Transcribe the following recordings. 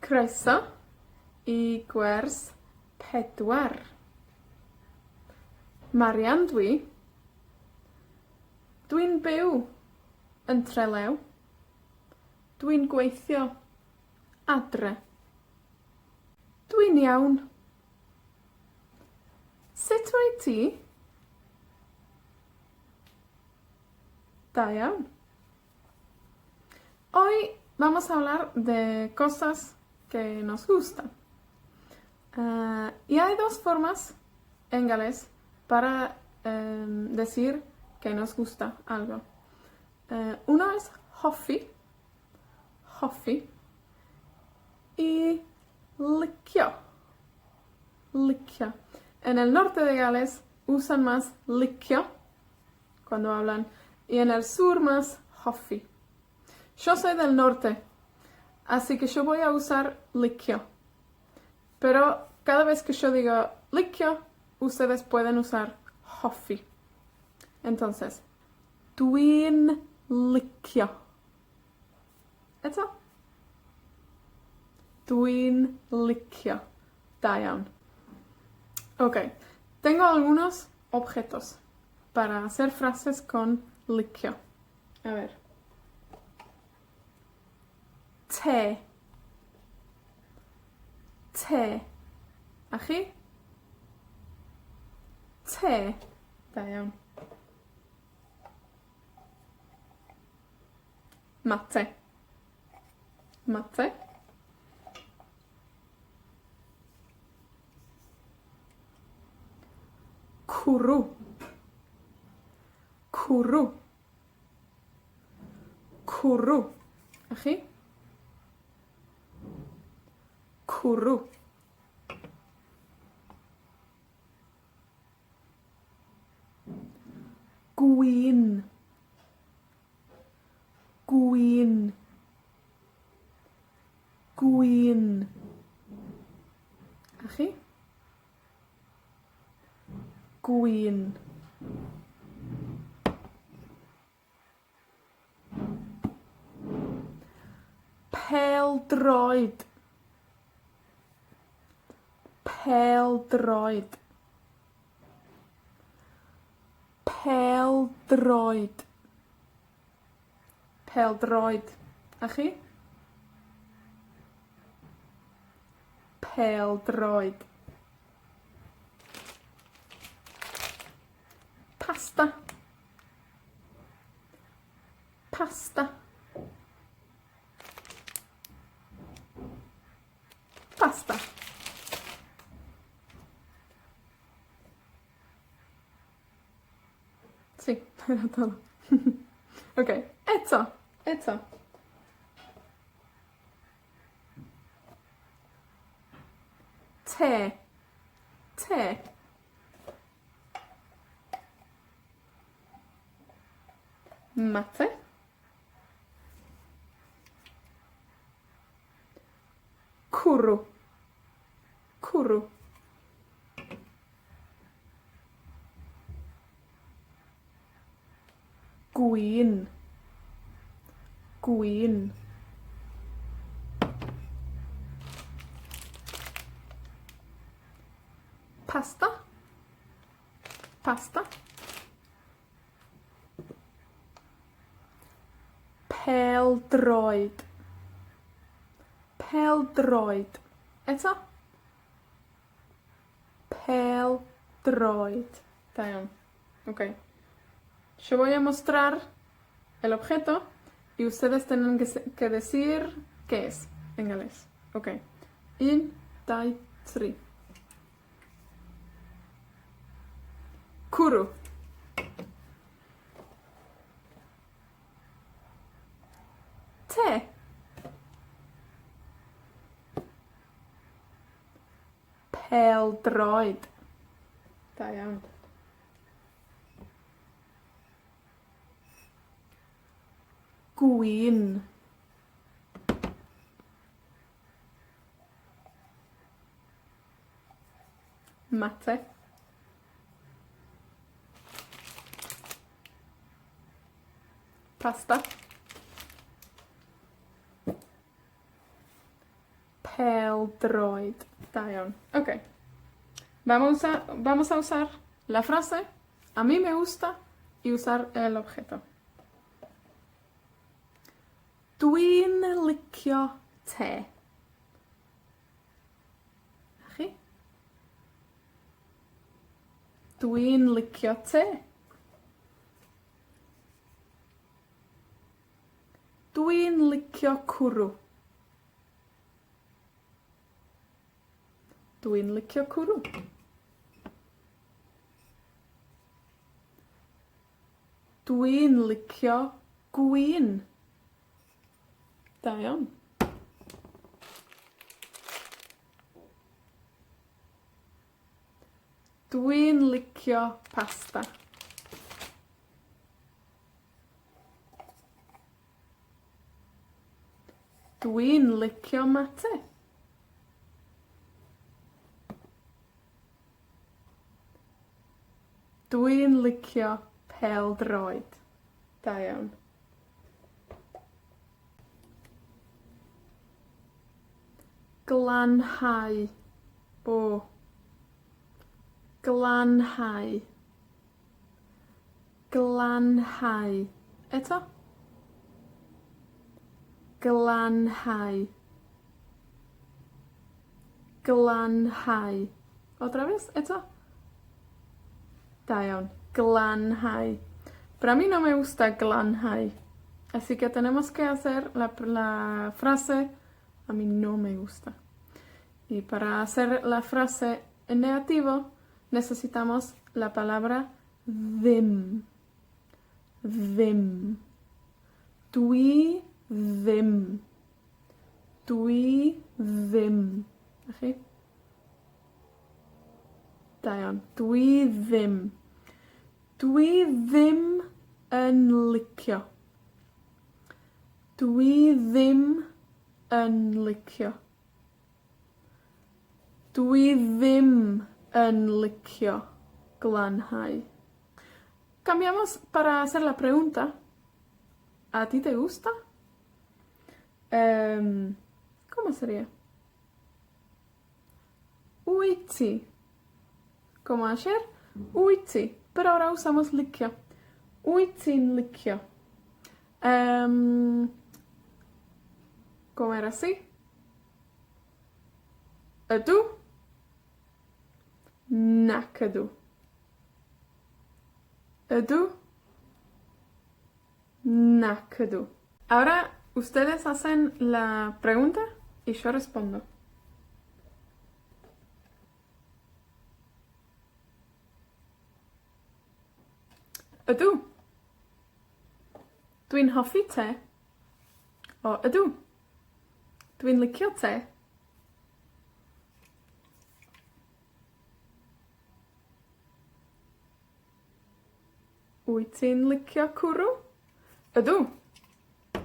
Croeso i gwers 4. Marian dwi. Dwi'n byw yn Trelew. Dwi'n gweithio adre. Dwi'n iawn. Sut wyt ti? Da iawn. Hoy vamos a hablar de cosas que nos gustan. Y hay dos formas en galés para decir que nos gusta algo. Uno es hoffi, y licio. En el norte de Gales usan más licio cuando hablan y en el sur más hoffi. Yo soy del norte, así que yo voy a usar licio. Pero cada vez que yo digo licio, ustedes pueden usar hoffi. Entonces, dwi'n licio. ¿Eso? Dwi'n licio. Da iawn. Ok, tengo algunos objetos para hacer frases con licio. A ver. Te. Aquí. Te. Da iawn. Mate. Cwrw. Aquí. Cwrw. Gwin. Aquí. Gwin. Pêl-droed. Aquí. Pêl-droed. Pasta. Sí, era todo. Ok, esto. Te. Mate. Cwrw. Gwin. Pasta. Pêl-droed. Eto. Pêl-droed. Da iawn. Ok. Yo voy a mostrar el objeto y ustedes tienen que decir qué es en galés. Ok. 1, 2, 3. Cwrw. Te. Pêl-droed. Da iawn. Gwin. Mate. Pasta. pêl-droed. Da iawn. Ok. Vamos a usar la frase a mí me gusta y usar el objeto. Dwi'n licio te. Chi? Dwi'n licio te. Dwi'n licio cwrw. Dwi'n licio cwrw. Dwi'n licio gwin. Da iawn. Dwi'n licio pasta. Dwi'n licio mate. Dwi'n licio pêl-droed. Da iawn. Glanhau. O. Glanhau. Glanhau. Eto. Glanhau. Glanhau. Otra vez, eto. Da iawn. Glanhau. Pero a mí no me gusta glanhau. Así que tenemos que hacer la frase a mí no me gusta. Y para hacer la frase en negativo necesitamos la palabra ddim. Ddim. Dwi ddim. Dwi ddim. Chi? Da iawn. Dwi ddim. Dwi ddim yn licio. Dwi ddim yn licio. Dwi ddim yn licio glanhau. Cambiamos para hacer la pregunta. ¿A ti te gusta? ¿Cómo sería? Uitzi. Como ayer, uitzi. Pero ahora usamos licio. Uitzin licio. ¿Cómo era así? Ydw. Nac ydw. Ydw. Nac ydw. Ahora ustedes hacen la pregunta y yo respondo. Ydw. Dwi'n hoffi te. O ydw. Dwi'n licio te. Wyt ti'n licio cwrw? Ydw.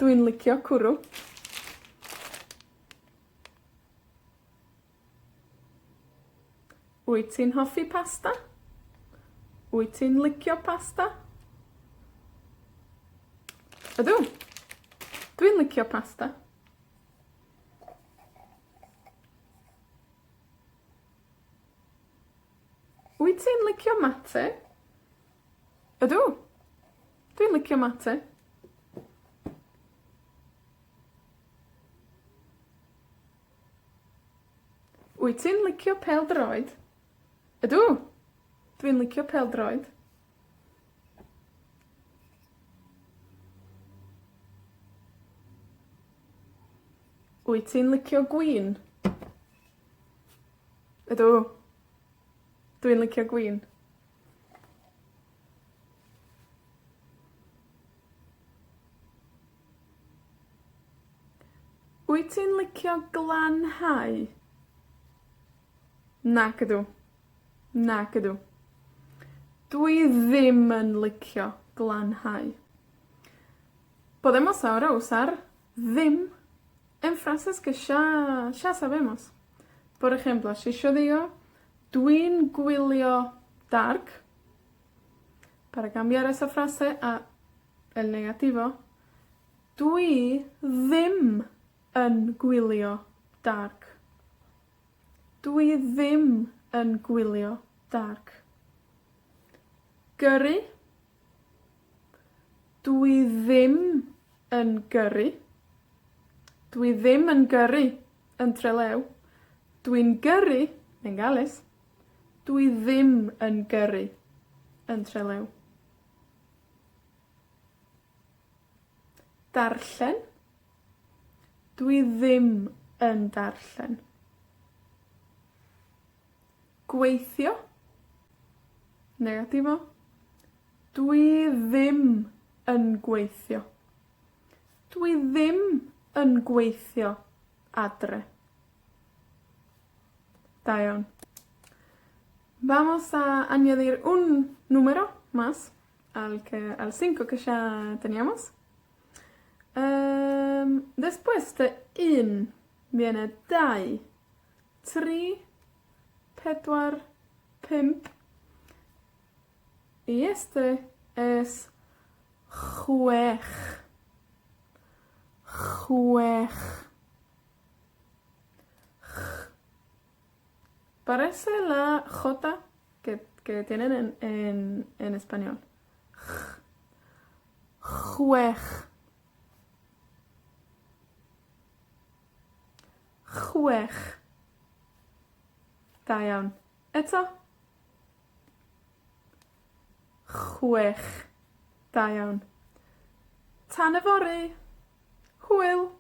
Dwi'n licio cwrw. Wyt ti'n hoffi pasta? Wyt ti'n licio pasta? Ydw. Dwi'n licio pasta. Wyt ti'n licio mate? Ydw. Dwi'n licio mate. Wyt ti'n licio pêl-droed? Ydw. Dwi'n licio pêl-droed. Wyt ti'n licio gwin? Ydw. Dwi'n licio gwin. Wyt ti'n licio glanhau? Nac ydw. Nac ydw. Dwi ddim yn licio glanhau. Podemos ahora usar ddim en frases que ya sabemos. Por ejemplo, si yo digo dwi'n gwylio dark, para cambiar esa frase a el negativo, dwi ddim yn gwylio dark. Dwi ddim yn gwylio darg. Gyrru. Dwi ddim yn gyrru. Dwi ddim yn gyrru yn trelew. Dwi'n gyrru, bengalis. Dwi ddim yn gyrru yn trelew. Darllen. Dwi ddim yn darllen. Gweithio. Negatifo. Dwi ddim yn gweithio. Dwi ddim yn gweithio adre. Da iawn. Vamos a añadir un número más al 5 que ya teníamos. Después de 1 viene 2, 3, 4, 5. Y este es chwech. Chwech. Parece la J que tienen en español. Chwech. Chwech. Da iawn. Eto. Chwech. Da iawn. Tan y fory. Hwyl.